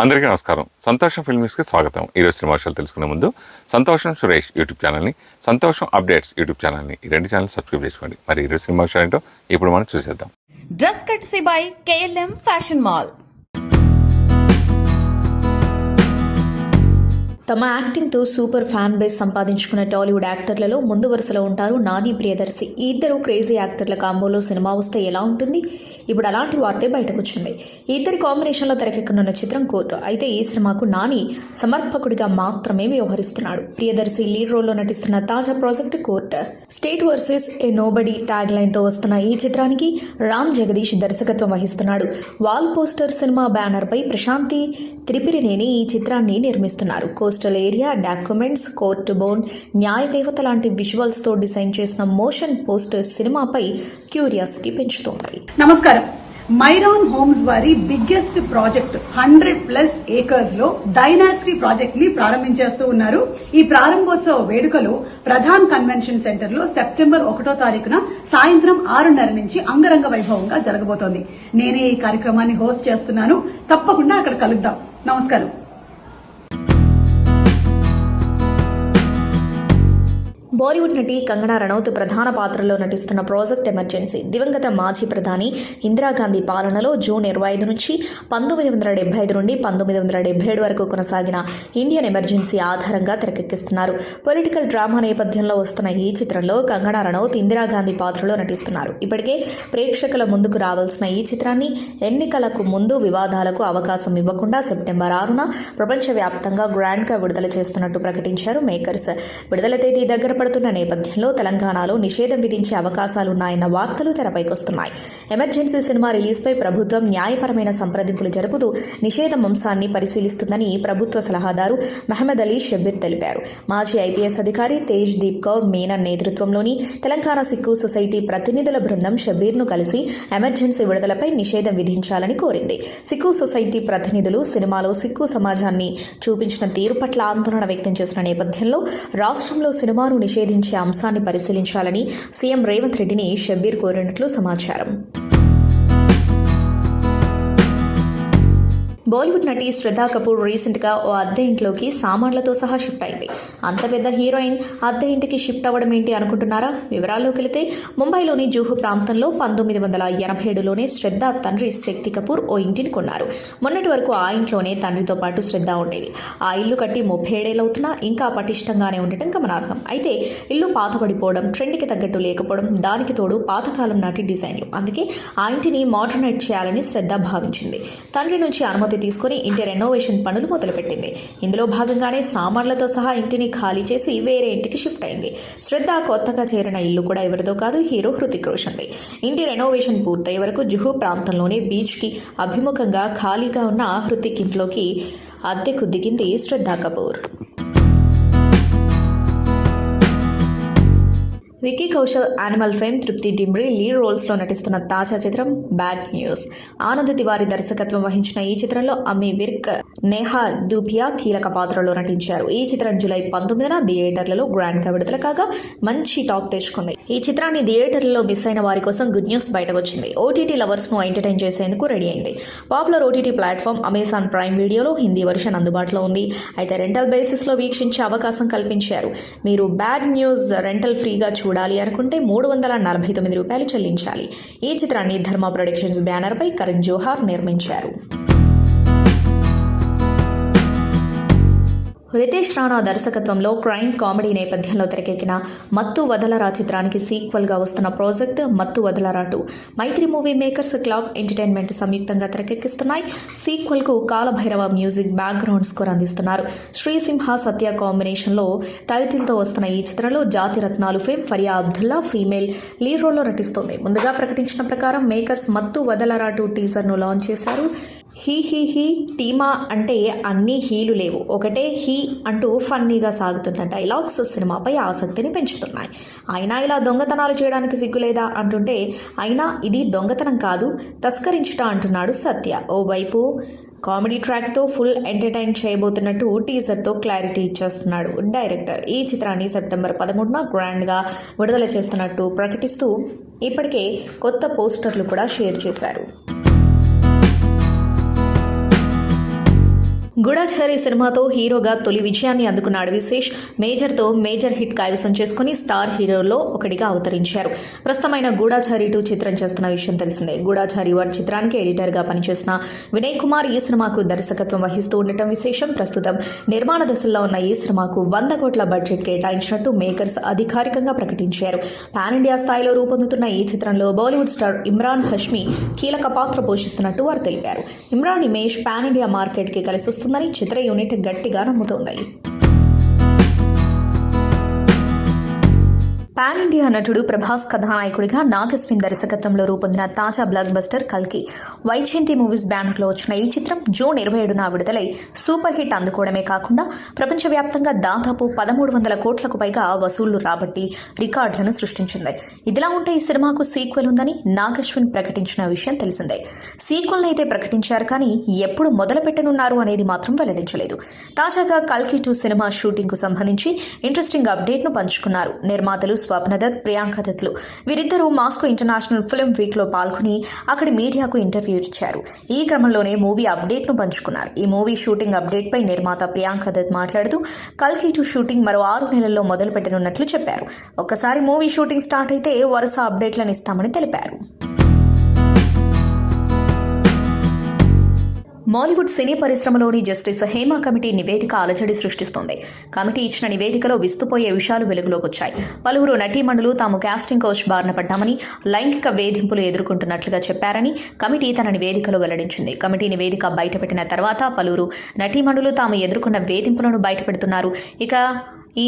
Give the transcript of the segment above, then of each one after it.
అందరికీ నమస్కారం. సంతోషం ఫిల్మ్స్కి స్వాగతం. ఈరోజు సినిమా విషయాలు తెలుసుకునే ముందు సంతోషం సురేష్ యూట్యూబ్ ఛానల్ని, సంతోషం అప్డేట్స్ యూట్యూబ్ ఛానల్ని, ఈ రెండు ఛానల్ సబ్స్క్రైబ్ చేసుకోండి. మరి ఈరోజు సినిమా విషయాలు ఏంటో ఇప్పుడు మనం చూసేద్దాం. Dress కట్సీ by KLM fashion mall. తమ యాక్టింగ్తో సూపర్ ఫ్యాన్ బేస్ సంపాదించుకున్న టాలీవుడ్ యాక్టర్లలో ముందు వరుసలో ఉంటారు నాని, ప్రియదర్శి. ఈ ఇద్దరు క్రేజీ యాక్టర్ల కాంబోలో సినిమా వస్తే ఎలా ఉంటుంది? ఇప్పుడు అలాంటి వార్తే బయటకు వచ్చింది. ఈ ఇద్దరి కాంబినేషన్లో తెరకెక్కనున్న చిత్రం కోర్టు. అయితే ఈ సినిమాకు నాని సమర్పకుడిగా మాత్రమే వ్యవహరిస్తున్నాడు. ప్రియదర్శి లీడ్ రోల్లో నటిస్తున్న తాజా ప్రాజెక్ట్ కోర్టు. స్టేట్ వర్సెస్ ఏ నోబడీ ట్యాగ్ లైన్తో వస్తున్న ఈ చిత్రానికి రామ్ జగదీష్ దర్శకత్వం వహిస్తున్నాడు. వాల్ పోస్టర్ సినిమా బ్యానర్పై ప్రశాంతి త్రిపిరినేని ఈ చిత్రాన్ని నిర్మిస్తున్నారు. కోస్టల్ ఏరియా, డాక్యుమెంట్స్, కోర్టు బోన్, న్యాయదేవత లాంటి విజువల్స్తో డిజైన్ చేసిన మోషన్ పోస్టర్ సినిమాపై క్యూరియాసిటీ పెంచుతోంది. నమస్కారం. మైరాన్ హోమ్స్ వారి బిగ్గెస్ట్ ప్రాజెక్ట్ 100+ ఏకర్స్ లో డైనాసిటీ ప్రాజెక్ట్ ని ప్రారంభించేస్తూ ఉన్నారు. ఈ ప్రారంభోత్సవ వేడుకలు ప్రధాన్ కన్వెన్షన్ సెంటర్ లో సెప్టెంబర్ 1వ తారీఖున సాయంత్రం 6:30 నుంచి అంగరంగ వైభవంగా జరగబోతోంది. నేనే ఈ కార్యక్రమాన్ని హోస్ట్ చేస్తున్నాను. తప్పకుండా అక్కడ కలుద్దాం. నమస్కారం. బాలీవుడ్ నటి కంగనా రనౌత్ ప్రధాన పాత్రలో నటిస్తున్న ప్రాజెక్ట్ ఎమర్జెన్సీ దివంగత మాజీ ప్రధాని ఇందిరాగాంధీ పాలనలో జూన్ 25 నుంచి 1975 నుండి 1977 వరకు కొనసాగిన ఇండియన్ ఎమర్జెన్సీ ఆధారంగా తెరకెక్కిస్తున్నారు. పొలిటికల్ డ్రామా నేపథ్యంలో వస్తున్న ఈ చిత్రంలో కంగనా రనౌత్ ఇందిరాగాంధీ పాత్రలో నటిస్తున్నారు. ఇప్పటికే ప్రేక్షకుల ముందుకు రావాల్సిన ఈ చిత్రాన్ని ఎన్నికలకు ముందు వివాదాలకు అవకాశం ఇవ్వకుండా సెప్టెంబర్ 6న ప్రపంచవ్యాప్తంగా గ్రాండ్గా విడుదల చేస్తున్నట్టు ప్రకటించారు మేకర్స్. విడుదల తేదీ దగ్గర పడుతున్న నేపథ్యంలో తెలంగాణలో నిషేధం విధించే అవకాశాలున్నాయన్న వార్తలు తెరపైకొస్తున్నాయి. ఎమర్జెన్సీ సినిమా రిలీజ్పై ప్రభుత్వం న్యాయపరమైన సంప్రదింపులు జరుపుతూ నిషేధం అంశాన్ని పరిశీలిస్తుందని ప్రభుత్వ సలహాదారు మహమ్మద్ అలీ షబ్బీర్ తెలిపారు. మాజీ IPS అధికారి తేజ్ దీప్ కౌర్ మీనన్ నేతృత్వంలోని తెలంగాణ సిక్కు సొసైటీ ప్రతినిధుల బృందం షబ్బీర్ను కలిసి ఎమర్జెన్సీ విడుదలపై నిషేధం విధించాలని కోరింది. సిక్కు సొసైటీ ప్రతినిధులు సినిమాలో సిక్కు సమాజాన్ని చూపించిన తీరు పట్ల ఆందోళన వ్యక్తం చేసిన నేపథ్యంలో రాష్ట్రంలో సినిమాను నిషేధించే అంశాన్ని పరిశీలించాలని సీఎం రేవంత్ రెడ్డిని షబ్బీర్ కోరినట్లు సమాచారం. బాలీవుడ్ నటి శ్రద్ధా కపూర్ రీసెంట్గా ఓ అద్దె ఇంట్లోకి సామాన్లతో సహా షిఫ్ట్ అయింది. అంత పెద్ద హీరోయిన్ అద్దె ఇంటికి షిఫ్ట్ అవ్వడం ఏంటి అనుకుంటున్నారా? వివరాల్లోకి వెళితే ముంబైలోని జూహు ప్రాంతంలో 1987లోనే శ్రద్ధా తండ్రి శక్తి కపూర్ ఓ ఇంటిని కొన్నారు. మొన్నటి వరకు ఆ ఇంట్లోనే తండ్రితో పాటు శ్రద్ధ ఉండేది. ఆ ఇల్లు కట్టి 37 ఏళ్లవుతున్నా ఇంకా పటిష్టంగానే ఉండటం గమనార్హం. అయితే ఇల్లు పాతబడిపోవడం, ట్రెండ్కి తగ్గట్టు లేకపోవడం, దానికి తోడు పాతకాలం నాటి డిజైన్లు. అందుకే ఆ ఇంటిని మోడర్నైజ్ చేయాలని శ్రద్ధ భావించింది. తండ్రి నుంచి అనుమతి తీసుకుని ఇంటి రెనోవేషన్ పనులు మొదలుపెట్టింది. ఇందులో భాగంగానే సామాన్లతో సహా ఇంటిని ఖాళీ చేసి వేరే ఇంటికి షిఫ్ట్ అయింది. శ్రద్ధ కొత్తగా చేరిన ఇల్లు కూడా ఎవరిదో కాదు, హీరో హృతిక్ రోషన్ది. ఇంటి రెనోవేషన్ పూర్తయ్యే వరకు జుహు ప్రాంతంలోనే బీచ్కి అభిముఖంగా ఖాళీగా ఉన్న హృతిక్ ఇంట్లోకి అద్దెకు దిగింది శ్రద్ధా కపూర్. విక్కీ కౌశల్, యానిమల్ ఫేమ్ తృప్తి డిమ్రీ లీడ్ రోల్స్లో నటిస్తున్న తాజా చిత్రం బ్యాడ్ న్యూస్. ఆనంద్ తివారీ దర్శకత్వం వహించిన ఈ చిత్రంలో అమ్మి విర్క్, నేహా దూపియా కీలక పాత్రలో నటించారు. ఈ చిత్రం జూలై 19న థియేటర్లలో గ్రాండ్గా విడుదల కాగా మంచి టాక్ తెచ్చుకుంది. ఈ చిత్రాన్ని థియేటర్లలో మిస్ అయిన వారి కోసం గుడ్ న్యూస్ బయటకు వచ్చింది. OTT లవర్స్ను ఎంటర్టైన్ చేసేందుకు రెడీ అయింది. Popular OTT platform Amazon prime వీడియోలో హిందీ వెర్షన్ అందుబాటులో ఉంది. అయితే రెంటల్ బేసిస్లో వీక్షించే అవకాశం కల్పించారు. మీరు బ్యాడ్ న్యూస్ రెంటల్ ఫ్రీగా చూడాలి అనుకుంటే $349 చెల్లించాలి. ఈ చిత్రాన్ని ధర్మ ప్రొడక్షన్స్ బ్యానర్పై కరణ్ జోహార్ నిర్మించారు. రితేష్ రాణా దర్శకత్వంలో క్రైమ్ కామెడీ నేపథ్యంలో తెరకెక్కిన మత్తు వదలరా చిత్రానికి సీక్వెల్గా వస్తున్న ప్రాజెక్ట్ మత్తు వదలరా 2 మైత్రి మూవీ మేకర్స్, క్లబ్ ఎంటర్టైన్మెంట్ సంయుక్తంగా తెరకెక్కిస్తున్నాయి. సీక్వెల్కు కాలభైరవ మ్యూజిక్ బ్యాక్గ్రౌండ్ స్కోర్ అందిస్తున్నారు. శ్రీసింహ సత్య కాంబినేషన్లో టైటిల్తో వస్తున్న ఈ చిత్రంలో జాతి రత్నాలు fame Faria Abdullah female lead రోల్లో నటిస్తోంది. ముందుగా ప్రకటించిన ప్రకారం మేకర్స్ మత్తు వదలరా 2 టీజర్ను లాంచ్ చేశారు. హీ హీ హీ టీమా అంటే అన్ని హీలు లేవు, ఒకటే హీ అంటూ ఫన్నీగా సాగుతున్న డైలాగ్స్ సినిమాపై ఆసక్తిని పెంచుతున్నాయి. అయినా ఇలా దొంగతనాలు చేయడానికి సిగ్గులేదా అంటుంటే, అయినా ఇది దొంగతనం కాదు, తస్కరించుట అంటున్నాడు సత్య. ఓవైపు కామెడీ ట్రాక్తో ఫుల్ ఎంటర్టైన్ చేయబోతున్నట్టు టీజర్తో క్లారిటీ ఇచ్చేస్తున్నాడు డైరెక్టర్. ఈ చిత్రాన్ని సెప్టెంబర్ 13న గ్రాండ్గా విడుదల చేస్తున్నట్టు ప్రకటిస్తూ ఇప్పటికే కొత్త పోస్టర్లు కూడా షేర్ చేశారు. గూఢచారి సినిమాతో హీరోగా తొలి విజయాన్ని అందుకున్నాడు విశేష్. మేజర్తో మేజర్ హిట్ కైవసం చేసుకుని స్టార్ హీరోల్లో ఒకటిగా అవతరించారు. ప్రస్తుతమైన గూఢచారి 2 చిత్రం చేస్తున్న విషయం తెలిసిందే. గూఢచారి 1 చిత్రానికి ఎడిటర్గా పనిచేసిన వినయ్ కుమార్ ఈ సినిమాకు దర్శకత్వం వహిస్తూ ఉండటం విశేషం. ప్రస్తుతం నిర్మాణ దశలో ఉన్న ఈ సినిమాకు 100 కోట్ల బడ్జెట్ కేటాయించినట్టు మేకర్స్ అధికారికంగా ప్రకటించారు. పాన్ ఇండియా స్థాయిలో రూపొందుతున్న ఈ చిత్రంలో బాలీవుడ్ స్టార్ ఇమ్రాన్ హష్మీ కీలక పాత్ర పోషిస్తున్నట్టు వారు తెలిపారు. ఇమ్రాన్ ఇమేజ్ పాన్ ఇండియా మార్కెట్కి కలిసి వస్తుందని చిత్ర యూనిట్ గట్టిగా నమ్ముతోంది. పాన్ ఇండియా నటుడు ప్రభాస్ కథానాయకుడిగా నాగస్విన్ దర్శకత్వంలో రూపొందిన తాజా బ్లాక్ బస్టర్ కల్కి వైజయంతి మూవీస్ బ్యానర్లో వచ్చిన ఈ చిత్రం జూన్ 27న విడుదలై సూపర్ హిట్ అందుకోవడమే కాకుండా ప్రపంచవ్యాప్తంగా దాదాపు 1300 కోట్లకు పైగా వసూళ్లు రాబట్టి రికార్డులను సృష్టించింది. ఇదిలా ఉంటే ఈ సినిమాకు సీక్వెల్ ఉందని నాగశ్విన్ ప్రకటించిన విషయం తెలిసిందే. సీక్వెల్ని అయితే ప్రకటించారు, కానీ ఎప్పుడు మొదలు పెట్టనున్నారు అనేది మాత్రం వెల్లడించలేదు. తాజాగా కల్కి 2 సినిమా షూటింగ్కు సంబంధించి ఇంట్రెస్టింగ్ అప్డేట్ను పంచుకున్నారు. నిర్మాతలు స్వప్న దత్, ప్రియాంక దత్లు వీరిద్దరూ మాస్కో ఇంటర్నేషనల్ ఫిల్మ్ వీక్లో పాల్గొని అక్కడి మీడియాకు ఇంటర్వ్యూ ఇచ్చారు. ఈ క్రమంలోనే మూవీ అప్డేట్ను పంచుకున్నారు. ఈ మూవీ షూటింగ్ అప్డేట్పై నిర్మాత ప్రియాంక దత్ మాట్లాడుతూ కల్కి 2 షూటింగ్ మరో 6 నెలల్లో మొదలు పెట్టనున్నట్లు చెప్పారు. ఒక్కసారి మూవీ షూటింగ్ స్టార్ట్ అయితే వరుస అప్డేట్లను ఇస్తామని తెలిపారు. మాలీవుడ్ సినీ పరిశ్రమలోని జస్టిస్ హేమా కమిటీ నివేదిక అలజడి సృష్టిస్తోంది. కమిటీ ఇచ్చిన నివేదికలో విస్తుపోయే విషయాలు వెలుగులోకి వచ్చాయి. పలువురు నటీమణులు తాము కాస్టింగ్ కౌచ్ బారిన పడ్డామని, లైంగిక వేధింపులు ఎదుర్కొంటున్నట్లుగా చెప్పారని కమిటీ తన నివేదికలో వెల్లడించింది. కమిటీ నివేదిక బయటపెట్టిన తర్వాత పలువురు నటీమణులు తాము ఎదుర్కొన్న వేధింపులను బయటపెడుతున్నారు. ఇక ఈ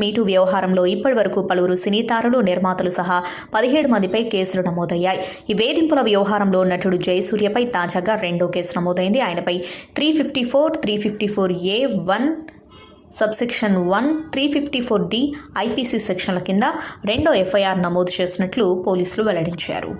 #మీటూ వ్యవహారంలో ఇప్పటి వరకు పలువురు సినీ తారలు, నిర్మాతలు సహా 17 మందిపై కేసులు నమోదయ్యాయి. ఈ వేధింపుల వ్యవహారంలో నటుడు జయసూర్యపై తాజాగా 2వ కేసు నమోదైంది. ఆయనపై 354, 354A(1) సబ్సెక్షన్ 1, 354D IPC సెక్షన్ల కింద 2వ FIR నమోదు చేసినట్లు పోలీసులు వెల్లడించారు.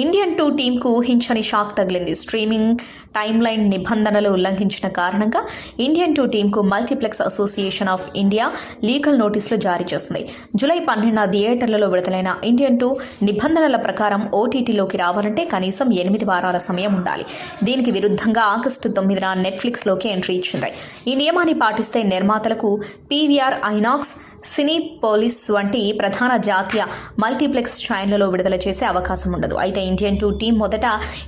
ఇండియన్ 2 టీంకు ఊహించని షాక్ తగిలింది. స్ట్రీమింగ్ టైమ్లైన్ నిబంధనలు ఉల్లంఘించిన కారణంగా ఇండియన్ 2 టీంకు multiplex association of India legal నోటీసులు జారీ చేసింది. జూలై 12న థియేటర్లలో విడుదలైన ఇండియన్ 2 నిబంధనల ప్రకారం ఓటీటీలోకి రావాలంటే కనీసం 8 వారాల సమయం ఉండాలి. దీనికి విరుద్ధంగా ఆగస్టు 9న నెట్ఫ్లిక్స్లోకి ఎంట్రీ ఇచ్చింది. ఈ నియమాన్ని పాటిస్తే నిర్మాతలకు PVR, ఐనాక్స్, సినీపోలిస్ వంటి ప్రధాన జాతీయ మల్టీప్లెక్స్ చైన్లలో విడుదల చేసే అవకాశం ఉండదు. అయితే ఇండియన్ 2 టీం మొదట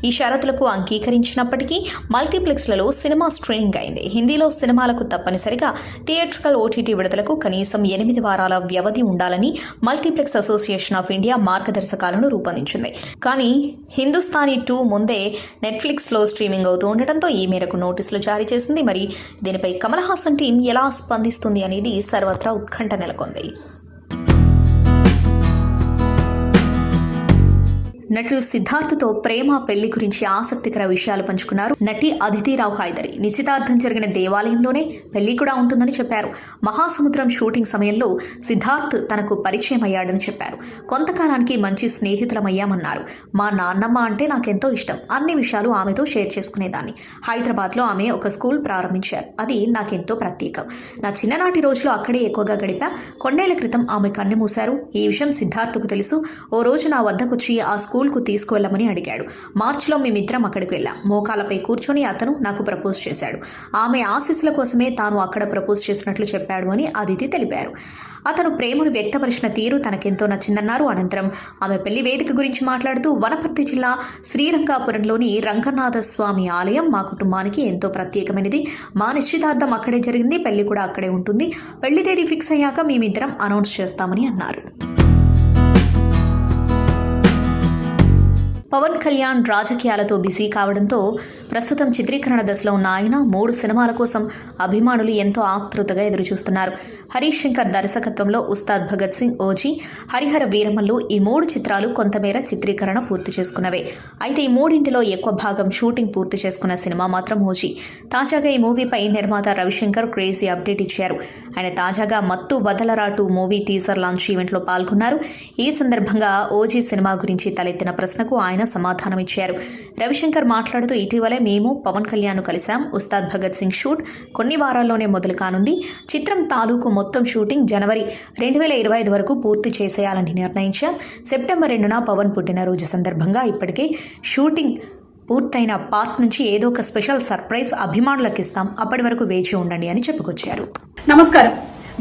ఈ షరతులకు అంగీకరించినప్పటికీ మల్టీప్లెక్స్లలో సినిమా స్ట్రీమింగ్ అయింది. హిందీలో సినిమాలకు తప్పనిసరిగా థియేట్రికల్ ఓటీటీ విడుదలకు కనీసం 8 వారాల వ్యవధి ఉండాలని మల్టీప్లెక్స్ అసోసియేషన్ ఆఫ్ ఇండియా మార్గదర్శకాలను రూపొందించింది. కానీ హిందుస్థానీ 2 ముందే నెట్ఫ్లిక్స్లో స్ట్రీమింగ్ అవుతూ ఉండటంతో ఈ మేరకు నోటీసులు జారీ చేసింది. మరి దీనిపై కమల్ హాసన్ టీం ఎలా స్పందిస్తుంది అనేది సర్వత్రా ఉత్కంఠ నెలకొంది. నటుడు సిద్ధార్థ్తో ప్రేమ, పెళ్లి గురించి ఆసక్తికర విషయాలు పంచుకున్నారు నటి అదితి రావు హైదరి. నిశ్చితార్థం జరిగిన దేవాలయంలోనే పెళ్లి కూడా ఉంటుందని చెప్పారు. మహాసముద్రం షూటింగ్ సమయంలో సిద్ధార్థ్ తనకు పరిచయం అయ్యాడని చెప్పారు. కొంతకాలానికి మంచి స్నేహితులమయ్యామన్నారు. మా నాన్నమ్మ అంటే నాకెంతో ఇష్టం. అన్ని విషయాలు ఆమెతో షేర్ చేసుకునేదాన్ని. హైదరాబాద్లో ఆమె ఒక స్కూల్ ప్రారంభించారు. అది నాకెంతో ప్రత్యేకం. నా చిన్ననాటి రోజులు అక్కడే ఎక్కువగా గడిపా. కొన్నేళ్ల క్రితం ఆమె కన్ను మూశారు. ఈ విషయం సిద్ధార్థ్కు తెలుసు. ఓ రోజు నా వద్దకొచ్చి ఆ స్కూల్కు తీసుకువెళ్ళమని అడిగాడు. మార్చిలో మేమిద్దరం అక్కడికి వెళ్ళాం. మోకాలపై కూర్చొని అతను నాకు ప్రపోజ్ చేశాడు. ఆమె ఆశీస్సుల కోసమే తాను అక్కడ ప్రపోజ్ చేసినట్లు చెప్పాడు అని అదితి తెలిపారు. అతను ప్రేమను వ్యక్తపరిచిన తీరు తనకెంతో నచ్చిందన్నారు. అనంతరం ఆమె పెళ్లి వేదిక గురించి మాట్లాడుతూ వనపర్తి జిల్లా శ్రీరంగాపురంలోని రంగనాథ స్వామి ఆలయం మా కుటుంబానికి ఎంతో ప్రత్యేకమైనది. మా నిశ్చితార్థం అక్కడే జరిగింది. పెళ్లి కూడా అక్కడే ఉంటుంది. పెళ్లి తేదీ ఫిక్స్ అయ్యాక మేమిద్దరం అనౌన్స్ చేస్తామని అన్నారు. పవన్ కళ్యాణ్ రాజకీయాలతో బిజీ కావడంతో ప్రస్తుతం చిత్రీకరణ దశలో ఉన్న ఆయన 3 సినిమాల కోసం అభిమానులు ఎంతో ఆతృతగా ఎదురుచూస్తున్నారు. హరీష్ శంకర్ దర్శకత్వంలో ఉస్తాద్ భగత్ సింగ్, ఓజీ, హరిహర వీరమల్లు ఈ 3 చిత్రాలు కొంతమేర చిత్రీకరణ పూర్తి చేసుకున్నవే. అయితే ఈ 3 ఎక్కువ భాగం షూటింగ్ పూర్తి చేసుకున్న సినిమా మాత్రం ఓజీ. తాజాగా ఈ మూవీపై నిర్మాత రవిశంకర్ క్రేజీ అప్డేట్ ఇచ్చారు. ఆయన తాజాగా మత్తు వదలరా 2 మూవీ టీజర్ లాంచ్ ఈవెంట్లో పాల్గొన్నారు. ఈ సందర్భంగా ఓజీ సినిమా గురించి తలెత్తిన ప్రశ్నకు ఆయన సమాధానమిచ్చారు. రవిశంకర్ మాట్లాడుతూ ఇటీవలే మేము పవన్ కళ్యాణ్ కలిశాం. ఉస్తాద్ భగత్ సింగ్ షూట్ కొన్ని వారాల్లోనే మొదలు కానుంది. చిత్రం తాలూకు మొత్తం షూటింగ్ జనవరి 2025 వరకు పూర్తి చేసేయాలని నిర్ణయించాం. సెప్టెంబర్ 2న పవన్ పుట్టినరోజు సందర్భంగా ఇప్పటికే షూటింగ్ పూర్తయిన పార్ట్ నుంచి ఏదో ఒక స్పెషల్ సర్ప్రైజ్ అభిమానులకు ఇస్తాం, అప్పటి వరకు వేచి ఉండండి అని చెప్పుకొచ్చారు. నమస్కారం.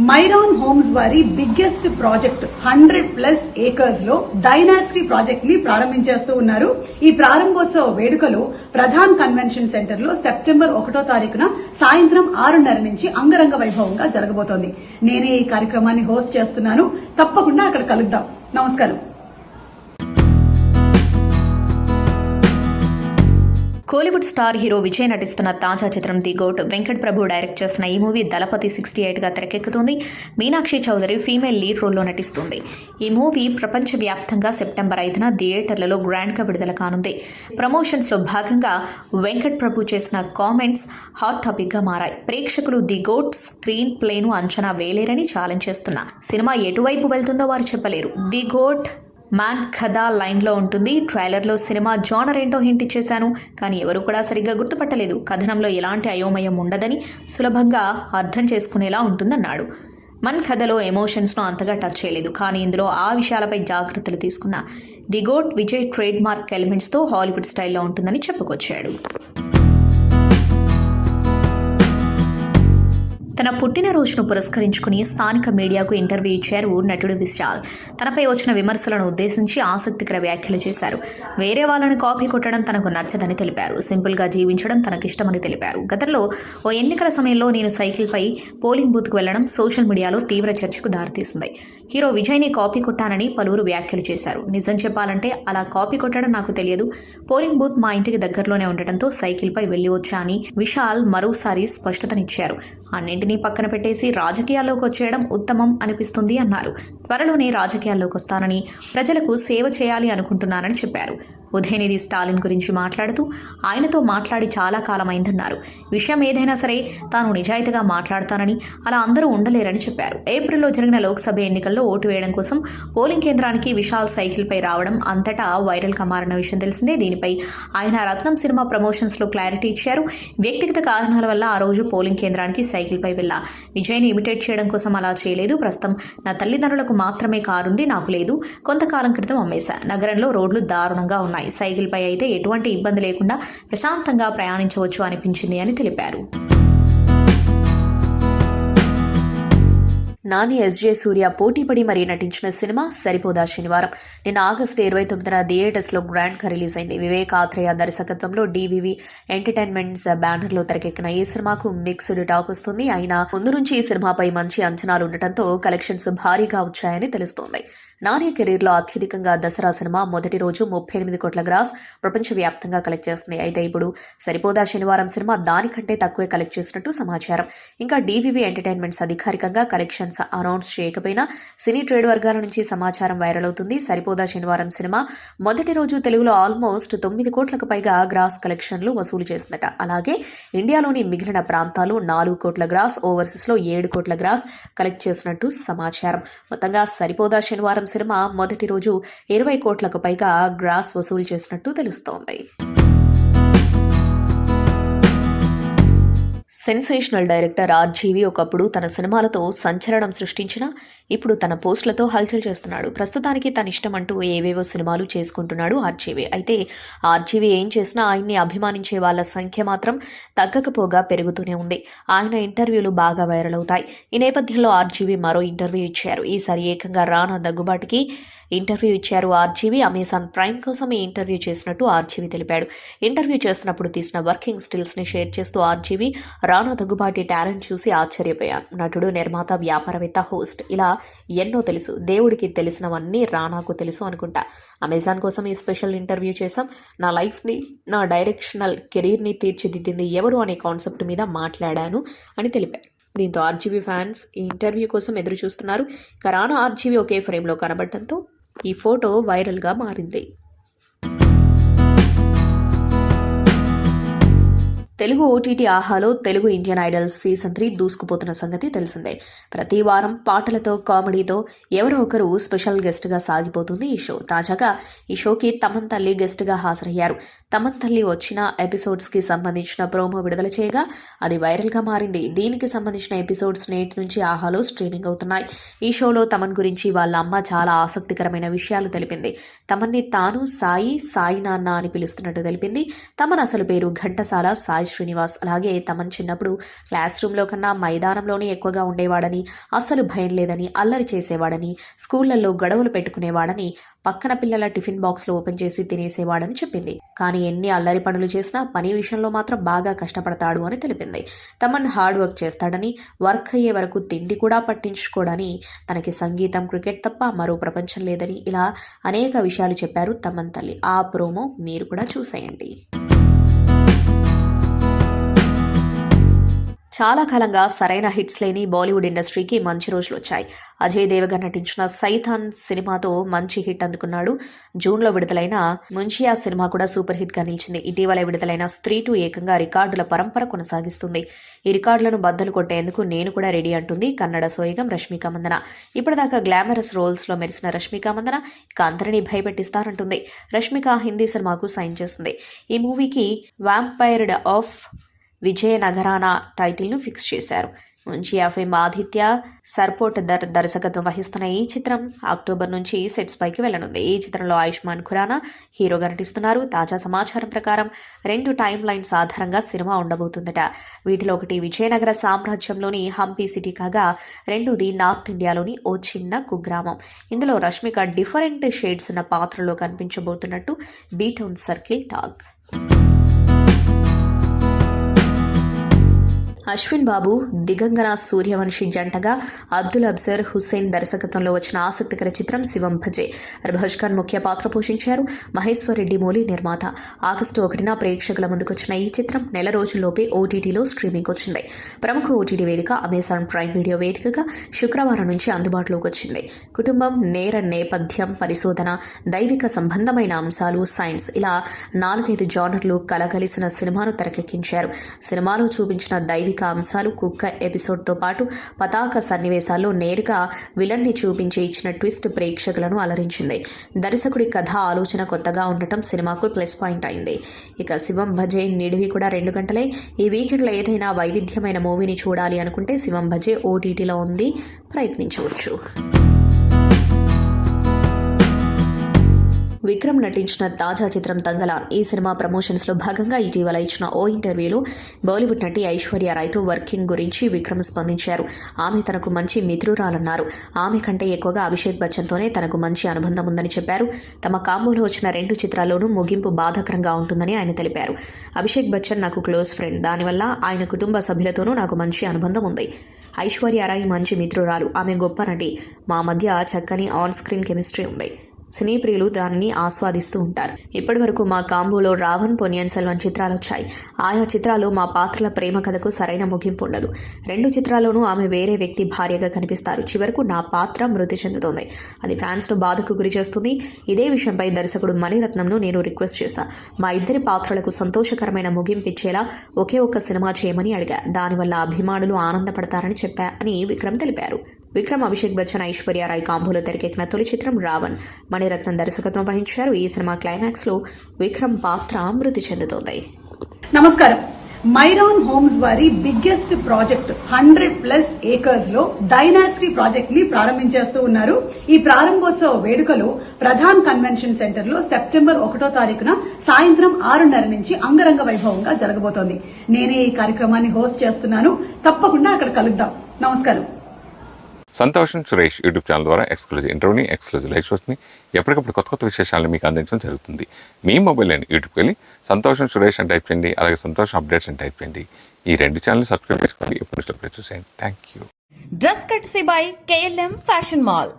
మైరాన్ హోమ్స్ వారి బిగ్గెస్ట్ ప్రాజెక్ట్ 100+ ఏకర్స్ లో డైనాసిటీ ప్రాజెక్ట్ ని ప్రారంభించేస్తూ ఉన్నారు. ఈ ప్రారంభోత్సవ వేడుకలు ప్రధాన్ కన్వెన్షన్ సెంటర్ లో సెప్టెంబర్ 1వ తారీఖున సాయంత్రం 6:30 నుంచి అంగరంగ వైభవంగా జరగబోతోంది. నేనే ఈ కార్యక్రమాన్ని హోస్ట్ చేస్తున్నాను. తప్పకుండా అక్కడ కలుద్దాం. నమస్కారం. కోలీవుడ్ స్టార్ హీరో విజయ్ నటిస్తున్న తాజా చిత్రం the GOAT. Venkat Prabhu direct చేసిన ఈ మూవీ దళపతి 68గా తెరకెక్కుతుంది. మీనాక్షి చౌదరి ఫీమేల్ లీడ్ రోల్లో నటిస్తుంది. ఈ మూవీ ప్రపంచవ్యాప్తంగా సెప్టెంబర్ 5న థియేటర్లలో గ్రాండ్గా విడుదల కానుంది. ప్రమోషన్స్లో భాగంగా వెంకట్ ప్రభు చేసిన కామెంట్స్ హాట్ టాపిక్గా మారాయి. ప్రేక్షకులు ది గోట్ స్క్రీన్ ప్లేను అంచనా వేయలేరని ఛాలెంజ్ చేస్తున్నా. సినిమా ఎటువైపు వెళ్తుందో వారు చెప్పలేరు. ది గోట్ మ్యాన్ కథ లైన్లో ఉంటుంది. ట్రైలర్లో సినిమా జానర్ ఏంటో హింట్ ఇచ్చేశాను, కానీ ఎవరు కూడా సరిగ్గా గుర్తుపట్టలేదు. కథనంలో ఎలాంటి అయోమయం ఉండదని, సులభంగా అర్థం చేసుకునేలా ఉంటుందన్నాడు. మన్ కథలో ఎమోషన్స్ను అంతగా టచ్ చేయలేదు, కానీ ఇందులో ఆ విషయాలపై జాగ్రత్తలు తీసుకున్న the GOAT Vijay trade mark ఎలిమెంట్స్తో హాలీవుడ్ స్టైల్లో ఉంటుందని చెప్పుకొచ్చాడు. తన పుట్టినరోజును పురస్కరించుకుని స్థానిక మీడియాకు ఇంటర్వ్యూ ఇచ్చారు నటుడు విశాల్. తనపై వచ్చిన విమర్శలను ఉద్దేశించి ఆసక్తికర వ్యాఖ్యలు చేశారు. వేరే వాళ్ళని కాపీ కొట్టడం తనకు నచ్చదని తెలిపారు. సింపుల్గా జీవించడం తనకిష్టమని తెలిపారు. గతంలో ఓ ఎన్నికల సమయంలో నేను సైకిల్పై పోలింగ్ బూత్కు వెళ్లడం సోషల్ మీడియాలో తీవ్ర చర్చకు దారితీసింది. హీరో విజయ్ని కాపీ కొట్టానని పలువురు వ్యాఖ్యలు చేశారు. నిజం చెప్పాలంటే అలా కాపీ కొట్టడం నాకు తెలియదు. పోలింగ్ బూత్ మా ఇంటికి దగ్గరలోనే ఉండటంతో సైకిల్పై వెళ్లి వచ్చా అని విశాల్ మరోసారి స్పష్టతనిచ్చారు. అన్నింటినీ పక్కన పెట్టేసి రాజకీయాల్లోకి వచ్చేయడం ఉత్తమం అనిపిస్తుంది అన్నారు. త్వరలోనే రాజకీయాల్లోకి వస్తానని, ప్రజలకు సేవ చేయాలి అనుకుంటున్నానని చెప్పారు. ఉదయనిధి స్టాలిన్ గురించి మాట్లాడుతూ ఆయనతో మాట్లాడి చాలా కాలమైందన్నారు. విషయం ఏదైనా సరే తాను నిజాయితీగా మాట్లాడతానని, అలా అందరూ ఉండలేరని చెప్పారు. ఏప్రిల్లో జరిగిన లోక్సభ ఎన్నికల్లో ఓటు వేయడం కోసం పోలింగ్ కేంద్రానికి విశాల్ సైకిల్పై రావడం అంతటా వైరల్గా మారిన విషయం తెలిసిందే. దీనిపై ఆయన రత్నం సినిమా ప్రమోషన్స్లో క్లారిటీ ఇచ్చారు. వ్యక్తిగత కారణాల వల్ల ఆ రోజు పోలింగ్ కేంద్రానికి సైకిల్పై వెళ్ళా. విజయ్ని ఇమిటేట్ చేయడం కోసం అలా చేయలేదు. ప్రస్తుతం నా తల్లిదండ్రులకు మాత్రమే కారుంది, నాకు లేదు. కొంతకాలం క్రితం అమ్మేశా. నగరంలో రోడ్లు దారుణంగా ఉన్నాయి. సైకిల్పై అయితే ఎటువంటి ఇబ్బంది లేకుండా ప్రశాంతంగా ప్రయాణించవచ్చు అనిపించింది అని తెలిపారు. నాని ఎస్జే సూర్య పోటీపడి మరీ నటించిన సినిమా సరిపోదా శనివారం నిన్న ఆగస్టు 29న థియేటర్స్లో గ్రాండ్గా రిలీజ్ అయింది. వివేక్ ఆత్రేయ దర్శకత్వంలో డివివి ఎంటర్టైన్మెంట్స్ బ్యానర్లో తెరకెక్కిన ఈ సినిమాకు మిక్స్డ్ టాక్ వస్తుంది. అయినా ముందు నుంచి ఈ సినిమాపై మంచి అంచనాలు ఉండటంతో కలెక్షన్స్ భారీగా వచ్చాయని తెలుస్తోంది. నాని కెరీర్లో అత్యధికంగా దసరా సినిమా మొదటి రోజు 38 కోట్ల గ్రాస్ ప్రపంచవ్యాప్తంగా కలెక్ట్ చేస్తుంది. అయితే ఇప్పుడు సరిపోదా శనివారం సినిమా దానికంటే తక్కువే కలెక్ట్ చేసినట్టు సమాచారం. ఇంకా డివివి ఎంటర్టైన్మెంట్స్ అధికారికంగా కలెక్షన్స్ అనౌన్స్ చేయకపోయినా సినీ ట్రేడ్ వర్గాల నుంచి సమాచారం వైరల్ అవుతుంది. సరిపోదా శనివారం సినిమా మొదటి రోజు తెలుగులో ఆల్మోస్ట్ 9 కోట్లకు పైగా గ్రాస్ కలెక్షన్లు వసూలు చేసిందట. అలాగే ఇండియాలోని మిగిలిన ప్రాంతాలు 4 కోట్ల గ్రాస్, ఓవర్సీస్లో 7 కోట్ల గ్రాస్ కలెక్ట్ చేసినట్టు సమాచారం. మొత్తంగా సరిపోదా శనివారం సినిమా మొదటి రోజు 20 కోట్లకు పైగా గ్రాస్ వసూలు చేసినట్టు తెలుస్తోంది. సెన్సేషనల్ డైరెక్టర్ ఆర్జీవి ఒకప్పుడు తన సినిమాలతో సంచలనం సృష్టించినా ఇప్పుడు తన పోస్టులతో హల్చల్ చేస్తున్నాడు. ప్రస్తుతానికి తన ఇష్టం అంటూ ఏవేవో సినిమాలు చేసుకుంటున్నాడు ఆర్జీవి. అయితే ఆర్జీవి ఏం చేసినా ఆయన్ని అభిమానించే వాళ్ళ సంఖ్య మాత్రం తగ్గకపోగా పెరుగుతూనే ఉంది. ఆయన ఇంటర్వ్యూలు బాగా వైరల్ అవుతాయి. ఈ నేపథ్యంలో ఆర్జీవి మరో ఇంటర్వ్యూ ఇచ్చారు. ఈసారి ఏకంగా రానా దగ్గుబాటికి ఇంటర్వ్యూ ఇచ్చారు ఆర్జీవి. అమెజాన్ ప్రైమ్ కోసం ఈ ఇంటర్వ్యూ చేసినట్టు ఆర్జీవి తెలిపాడు. ఇంటర్వ్యూ చేస్తున్నప్పుడు తీసిన వర్కింగ్ స్టిల్స్ని షేర్ చేస్తూ ఆర్జీవి రానా దగ్గుబాటి టాలెంట్ చూసి ఆశ్చర్యపోయాను. నటుడు, నిర్మాత, వ్యాపారవేత్త, హోస్ట్, ఇలా ఎన్నో తెలుసు. దేవుడికి తెలిసినవన్నీ రానాకు తెలుసు అనుకుంటా. అమెజాన్ కోసం ఈ స్పెషల్ ఇంటర్వ్యూ చేశాం. నా లైఫ్ని, నా డైరెక్షనల్ కెరీర్ని తీర్చిదిద్దింది ఎవరు అనే కాన్సెప్ట్ మీద మాట్లాడాను అని తెలిపారు. దీంతో ఆర్జీవి ఫ్యాన్స్ ఈ ఇంటర్వ్యూ కోసం ఎదురు చూస్తున్నారు. ఇక రానా ఆర్జీవి ఒకే ఫ్రేమ్లో కనబడటంతో ఈ ఫోటో వైరల్గా మారింది. తెలుగు ఓటీటీ ఆహాలో తెలుగు ఇండియన్ ఐడల్ సీజన్ 3 దూసుకుపోతున్న సంగతి తెలిసిందే. ప్రతి వారం పాటలతో కామెడీతో ఎవరో ఒకరు స్పెషల్ గెస్ట్గా సాగిపోతుంది ఈ షో. తాజాగా ఈ షోకి తమన్ తల్లి గెస్ట్గా హాజరయ్యారు. తమన్ తల్లి వచ్చిన ఎపిసోడ్స్కి సంబంధించిన ప్రోమో విడుదల చేయగా అది వైరల్గా మారింది. దీనికి సంబంధించిన ఎపిసోడ్స్ నేటి నుంచి ఆహాలో స్ట్రీమింగ్ అవుతున్నాయి. ఈ షోలో తమన్ గురించి వాళ్ళ అమ్మ చాలా ఆసక్తికరమైన విషయాలు తెలిపింది. తమన్ని తాను సాయి నాన్న అని పిలుస్తున్నట్టు తెలిపింది. తమన్ అసలు పేరు ఘంటసాల సాయి శ్రీనివాస్. అలాగే తమన్ చిన్నప్పుడు క్లాస్ రూమ్లో కన్నా మైదానంలోనే ఎక్కువగా ఉండేవాడని, అస్సలు భయం లేదని, అల్లరి చేసేవాడని, స్కూళ్లలో గొడవలు పెట్టుకునేవాడని, పక్కన పిల్లల టిఫిన్ బాక్స్లో ఓపెన్ చేసి తినేసేవాడని చెప్పింది. కానీ ఎన్ని అల్లరి పనులు చేసినా పని విషయంలో మాత్రం బాగా కష్టపడతాడు అని తెలిపింది. తమన్ హార్డ్ వర్క్ చేస్తాడని, వర్క్ అయ్యే వరకు తిండి కూడా పట్టించుకోడని, తనకి సంగీతం క్రికెట్ తప్ప మరో ప్రపంచం లేదని, ఇలా అనేక విషయాలు చెప్పారు తమన్ తల్లి. ఆ ప్రోమో మీరు కూడా చూసేయండి. చాలా కాలంగా సరైన హిట్స్ లేని బాలీవుడ్ ఇండస్ట్రీకి మంచి రోజులు వచ్చాయి. అజయ్ దేవగన్ నటించిన సైతాన్ సినిమాతో మంచి హిట్ అందుకున్నాడు. జూన్లో విడుదలైన ముంచియా సినిమా కూడా సూపర్ హిట్ గా నిలిచింది. ఇటీవల విడుదలైన స్త్రీ 2 ఏకంగా రికార్డుల పరంపర కొనసాగిస్తుంది. ఈ రికార్డులను బద్దలు కొట్టేందుకు నేను కూడా రెడీ అంటుంది కన్నడ సోయగం రష్మిక మందన. ఇప్పటిదాకా గ్లామరస్ రోల్స్ లో మెరిసిన రష్మిక మందన ఇక అందరినీ భయపెట్టిస్తారంటుంది. రష్మిక హిందీ సినిమాకు సైన్ చేస్తుంది. ఈ మూవీకి వాంపైర్డ్ ఆఫ్ విజయనగరాన టైటిల్ను ఫిక్స్ చేశారు. ముంచియా ఫిల్మ్ ఆదిత్య సర్పోట్ దర్శకత్వం వహిస్తున్న ఈ చిత్రం అక్టోబర్ నుంచి సెట్స్ పైకి వెళ్లనుంది. ఈ చిత్రంలో ఆయుష్మాన్ ఖురానా హీరోగా నటిస్తున్నారు. తాజా సమాచారం ప్రకారం 2 టైమ్ లైన్స్ ఆధారంగా సినిమా ఉండబోతుందట. వీటిలో ఒకటి విజయనగర సామ్రాజ్యంలోని హంపీ సిటీ కాగా, రెండోది నార్త్ ఇండియాలోని ఓ చిన్న కుగ్రామం. ఇందులో రష్మిక డిఫరెంట్ షేడ్స్ ఉన్న పాత్రలో కనిపించబోతున్నట్టు బీటౌన్ సర్కిల్ టాక్. అశ్విన్ బాబు, దిగంగన సూర్యవంశి జంటగా అబ్దుల్ అబ్జర్ హుస్సేన్ దర్శకత్వంలో వచ్చిన ఆసక్తికర చిత్రం శివం భజే. అర్భజ్ ఖాన్ ముఖ్య పాత్ర పోషించారు. మహేశ్వర్ రెడ్డి మోలీ నిర్మాత. ఆగస్టు 1న ప్రేక్షకుల ముందుకొచ్చిన ఈ చిత్రం నెల రోజుల్లోపే ఓటీటీలో స్ట్రీమింగ్ వచ్చింది. ప్రముఖ ఓటీటీ వేదిక అమెజాన్ ప్రైమ్ వీడియో వేదికగా శుక్రవారం నుంచి అందుబాటులోకి వచ్చింది. కుటుంబం, నేర నేపథ్యం, పరిశోధన, దైవిక సంబంధమైన అంశాలు, సైన్స్ ఇలా 4-5 జానర్లు కలగలిసిన సినిమాను తెరకెక్కించారు. సినిమాలో చూపించిన దైవిక అంశాలు, కుక్క ఎపిసోడ్తో పాటు పతాక సన్నివేశాల్లో నేరుగా విలన్ని చూపించి ఇచ్చిన ట్విస్ట్ ప్రేక్షకులను అలరించింది. దర్శకుడి కథ ఆలోచన కొత్తగా ఉండటం సినిమాకు ప్లస్ పాయింట్ అయింది. ఇక శివం భజే నిడివి కూడా 2 గంటలే. ఈ వీకెండ్లో ఏదైనా వైవిధ్యమైన మూవీని చూడాలి అనుకుంటే శివం భజే ఓటీటీలో ఉంది, ప్రయత్నించవచ్చు. విక్రమ్ నటించిన తాజా చిత్రం తంగలాన్. ఈ సినిమా ప్రమోషన్స్ లో భాగంగా ఇటీవల ఇచ్చిన ఓ ఇంటర్వ్యూలో బాలీవుడ్ నటి ఐశ్వర్య రాయ్తో వర్కింగ్ గురించి విక్రమ్ స్పందించారు. ఆమె తనకు మంచి మిత్రురాలన్నారు. ఆమె కంటే ఎక్కువగా అభిషేక్ బచ్చన్తోనే తనకు మంచి అనుబంధం ఉందని చెప్పారు. తమ కాంబోలో వచ్చిన 2 చిత్రాల్లోనూ ముగింపు బాధాకరంగా ఉంటుందని ఆయన తెలిపారు. అభిషేక్ బచ్చన్ నాకు క్లోజ్ ఫ్రెండ్, దానివల్ల ఆయన కుటుంబ సభ్యులతోనూ నాకు మంచి అనుబంధం ఉంది. ఐశ్వర్య రాయ్ మంచి మిత్రురాలు, ఆమె గొప్ప నటి. మా మధ్య చక్కని ఆన్ స్క్రీన్ కెమిస్ట్రీ ఉంది. సినీ ప్రియులు దానిని ఆస్వాదిస్తూ ఉంటారు. ఇప్పటి వరకు మా కాంబోలో రావణ్, పొన్నియిన్ సెల్వన్ చిత్రాలు వచ్చాయి. ఆయా చిత్రాల్లో మా పాత్రల ప్రేమ కథకు సరైన ముగింపు ఉండదు. 2 చిత్రాల్లోనూ ఆమె వేరే వ్యక్తి భార్యగా కనిపిస్తారు. చివరకు నా పాత్ర మృతి చెందుతోంది. అది ఫ్యాన్స్ను బాధకు గురి చేస్తుంది. ఇదే విషయంపై దర్శకుడు మణిరత్నంను నేను రిక్వెస్ట్ చేశా. మా ఇద్దరి పాత్రలకు సంతోషకరమైన ముగింపు ఇచ్చేలా ఒకే ఒక్క సినిమా చేయమని అడిగా. దానివల్ల అభిమానులు ఆనందపడతారని చెప్పా అని విక్రమ్ తెలిపారు. విక్రమ్, అభిషేక్ బచ్చన్, ఐశ్వర్య రాయ్ కాంబోలో తెరకెక్కిన తొలి చిత్రం రావణ్. మణిరత్నం దర్శకత్వం వహించారు. ఈ సినిమా క్లైమాక్స్ లో విక్రమ్ పాత్ర మృతి చెందుతోంది. నమస్కారం. మైరాన్ హోమ్స్ వారి బిగ్గెస్ట్ ప్రాజెక్ట్ 100+ ఏకర్స్ లో డైనాసిటీ ప్రాజెక్ట్ ని ప్రారంభించేస్తూ ఉన్నారు. ఈ ప్రారంభోత్సవ వేడుకలు ప్రధాన్ కన్వెన్షన్ సెంటర్ లో సెప్టెంబర్ 1వ తారీఖున సాయంత్రం 6:30 నుంచి అంగరంగ వైభవంగా జరగబోతోంది. నేనే ఈ కార్యక్రమాన్ని హోస్ట్ చేస్తున్నాను. తప్పకుండా అక్కడ కలుద్దాం. నమస్కారం. సంతోషం సురేష్ యూట్యూబ్ ఛానల్ ద్వారా ఎక్స్క్లూజివ్ ఇంటర్వ్యూని, ఎక్స్క్లూజివ్ లైవ్ షోస్ని, ఎప్పటికప్పుడు కొత్త విశేషాలను మీకు అందించడం జరుగుతుంది. మీ మొబైల్లోని యూట్యూబ్కి వెళ్ళి సంతోషం సురేష్ అని టైప్ చేయండి, అలాగే సంతోషం అప్డేట్స్ అని టైప్ చేయండి. ఈ 2 ఛానల్ సబ్స్క్రైబ్ చేసుకోండి. ఎప్పుడు చూసేయండి. Thank you. Dress కట్సీ by KLM fashion mall.